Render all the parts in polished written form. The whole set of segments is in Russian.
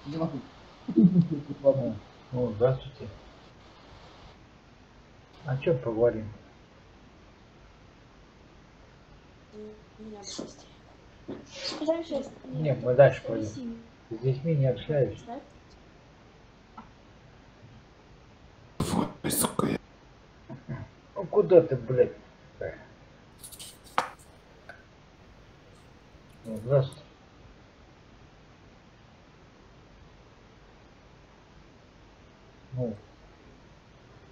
Не могу. Ну, здравствуйте. О чем поговорим? Нет, мы дальше пойдем. С детьми не общаюсь. Ой, сука, я... Ну куда ты, блядь? Ну, здравствуйте. Ну,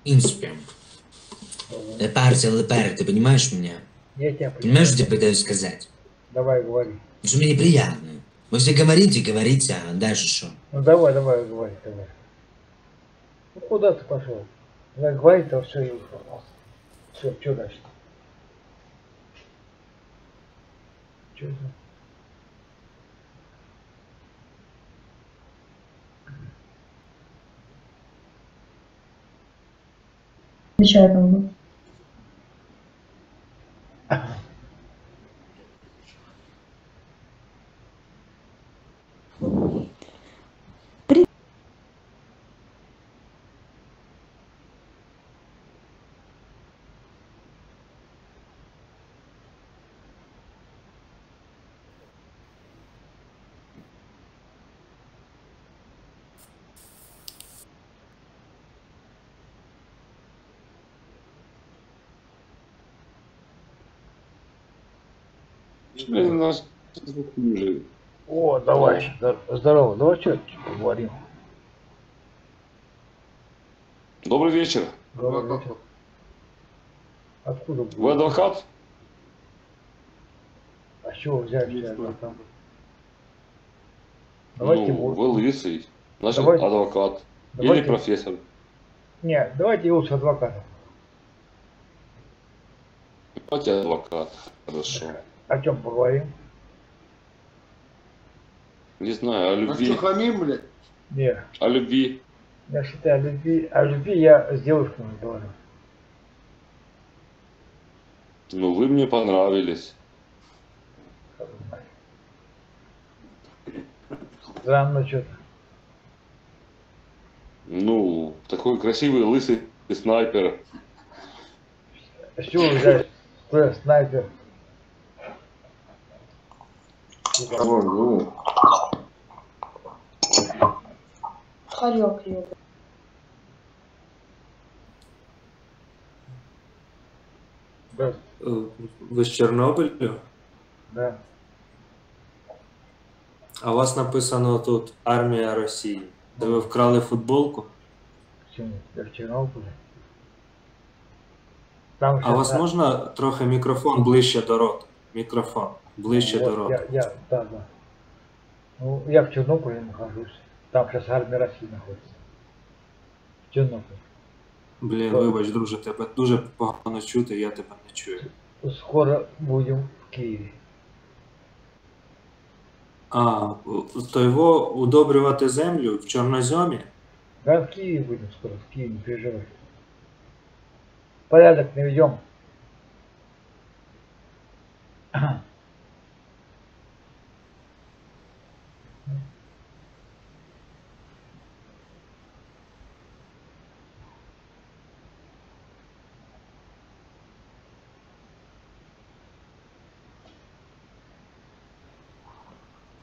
В принципе, лепар, ты понимаешь меня? я тебя Понимаешь, понимаю. что я пытаюсь сказать? Давай говори. Потому что мне неприятно. Вы все говорите, а дальше что? Ну давай, говори, давай. Ну куда ты пошел? Давай говори, то все и ушел. Все, что дальше? Что это? Отвечаю там был. Блин, нас хуже. О, давай, здорово, давай что поговорим? Добрый вечер. Добрый вечер. Откуда Вы будет? адвокат? А с чего взяли, что я адвокат? Давайте Ну, вы лысый. Значит, Давайте- адвокат. давайте- Или профессор. Нет, давайте лучше адвоката. Давайте адвокат. Хорошо. О чем поговорим? Не знаю, о А любви. что, хамим, блядь? Нет, О любви. я считаю, о любви я с девушками говорю. Ну, вы мне понравились. Странно что-то. Ну, такой красивый лысый снайпер. С чего взяли, что я снайпер? Ну, Хорек, ёб. Да, Ви з Чорнобилю? да. А у вас написано тут Армія Росії. Де ви вкрали футболку? Почему? Я в Чернобыле. Там А у щас вас можна трохи мікрофон ближче до рота? Мікрофон ближче вот, до рота. да. Ну, я в Чернобыле нахожусь. Там сейчас армия России находится. В Чернобыле. Блін, вибач, друже, тебе дуже погано чути, я тебе не чую. Скоро будем в Киеве. А, то його удобрювати землю в чорноземі? Да, в Киеве будем скоро, в Киеве, не переживай. Порядок наведем.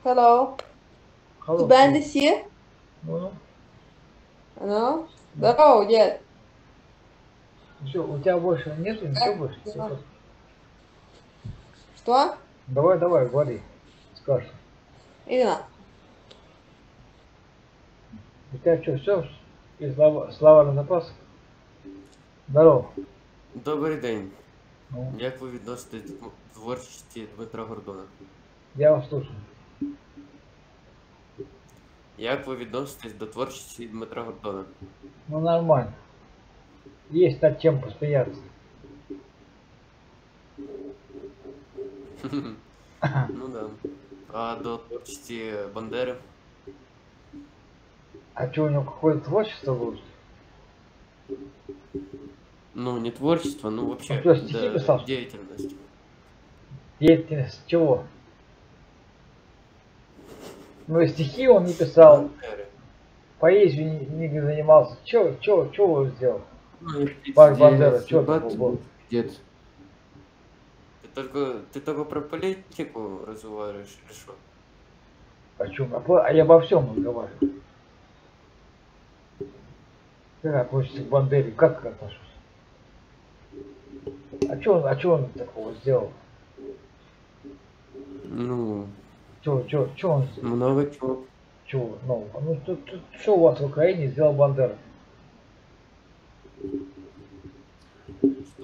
Hello. Hello. Ben is here? Ну, No? Здорово, дед. все, у тебя больше нету, ничего больше? Да. Что? Давай, говори. Скажешь. Ирина. У тебя что, все? И слова на запас? Здорово. Добрий день. Ну, Як ви відноситесь до творчості Дмитра Гордона? я вас слушаю. Як ви відноситесь до творчості Дмитра Гордона? Ну, нормально. Есть над чем посмеяться. Ну да. А до творчості Бандери? А что, у него какое-то творчество будет? Ну, не творчество, ну вообще, Ну, то есть стихи писал, что ли? деятельность. Деятельность чего? Ну, стихи он не писал, Бандеры. поэзией не занимался. Чё он сделал? Ну, и Марк Бандера, пиздец, чё ебать, такого был? дед. Ты только про политику разговариваешь, или что? О чем? А я обо всем разговариваю. Как относишься к Бандере? Как отношусь? А чё он такого сделал? Ну, Чё он сделал? много чего. Чего нового? Ну, что у вас в Украине сделал Бандера? Что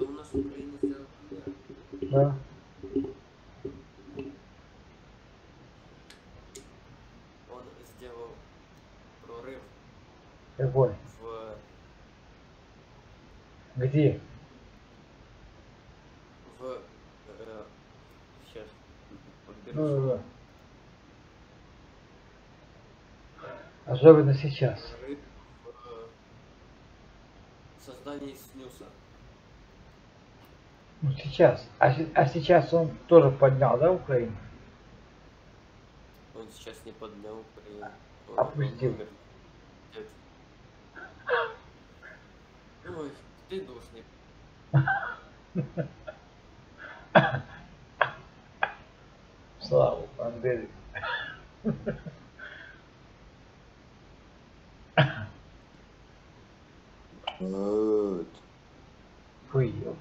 у нас в Украине сделал Бандера? Да? Он сделал прорыв Какой? Где? Сейчас подберу. Ну, особенно сейчас. Прорыв в создании снюса. Ну, сейчас. А сейчас он тоже поднял, да, Украину? Он сейчас не поднял Украину. Опустил. Он умер. Дед. Ой, ты душный. Слава Бандере. Вот. Фу, ёпта.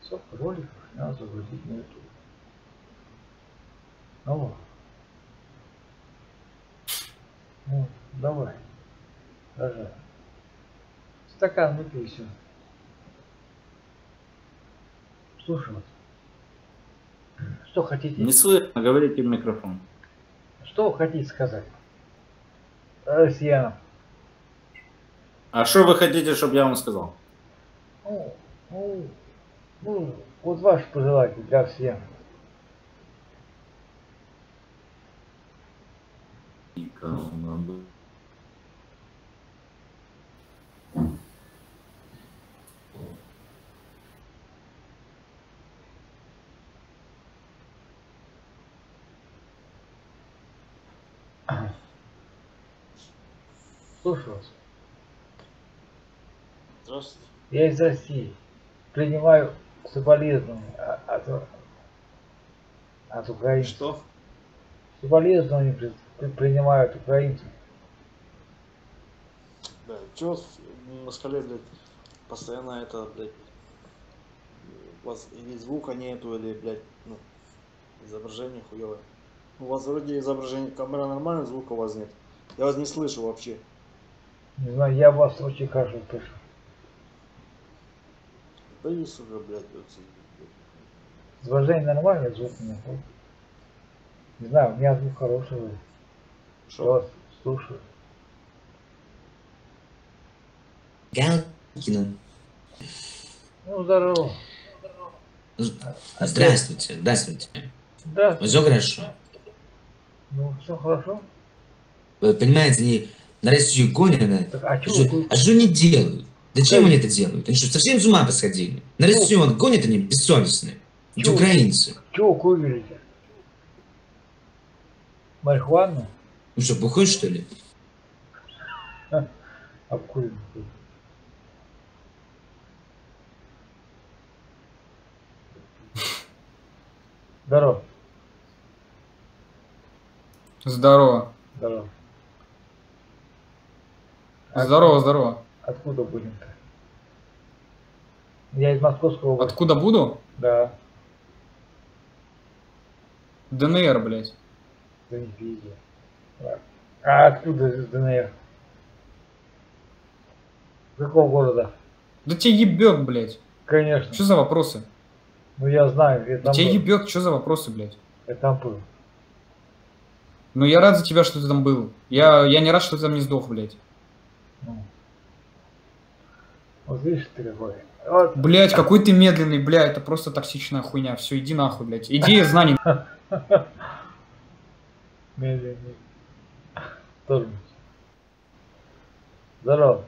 Сколько роликов надо загрузить на YouTube? Ну вот. Ну, давай. Даже. Стакан выпей и все. Слушай вас. Что хотите? Не слышно, говорите в микрофон. Что вы хотите сказать? Россиянам. А что вы хотите, чтобы я вам сказал? Ну, вот ваши пожелания для россиян. Слушаю вас. Здравствуйте. Я из России. Принимаю соболезнования от украинцев. Что? Соболезнования принимают украинцы. Да, чё на скале, блядь, постоянно это, блядь, у вас или звука нету, или, блядь, ну, изображение хуёвое. У вас вроде изображение, камера нормальная, звука у вас нет. Я вас не слышу вообще. Не знаю, я вас очень хорошо слышу. Да и, сука, блядь, вот, Изображение нормальное, звук нет. Не знаю, у меня звук хороший. Я шо? вас слушаю. Галкину. Ну, здорово. Здравствуйте, здравствуйте. Да, Все хорошо. ну, все хорошо. Вы понимаете, они на Россию гонят, Так, а что они делают? Зачем они это делают? Они что, совсем с ума посходили? На Россию он гонят, они бессовестные. Эти Чё? украинцы. Чего курите? Марихуану? Ну что, бухой что ли? Обкурим. Здорово. Здорово. Здорово. Здорово, здорово. Откуда будем-то? Я из Московской области. Откуда буду? Да. ДНР, блядь. Да не пизди. А откуда из ДНР? Какого города? Да тебе ебет, блядь. Конечно. Что за вопросы? Ну я знаю, я Да там тебе был. ебет, что за вопросы, блядь? Я там был. Ну я рад за тебя, что ты там был. Я не рад, что ты там не сдох, блядь. Ну. Вот видишь ты какой. Вот. Блядь, какой ты медленный, блядь, это просто токсичная хуйня. Все, иди нахуй, блядь. Иди знаний. Медленный. Тоже. Здорово.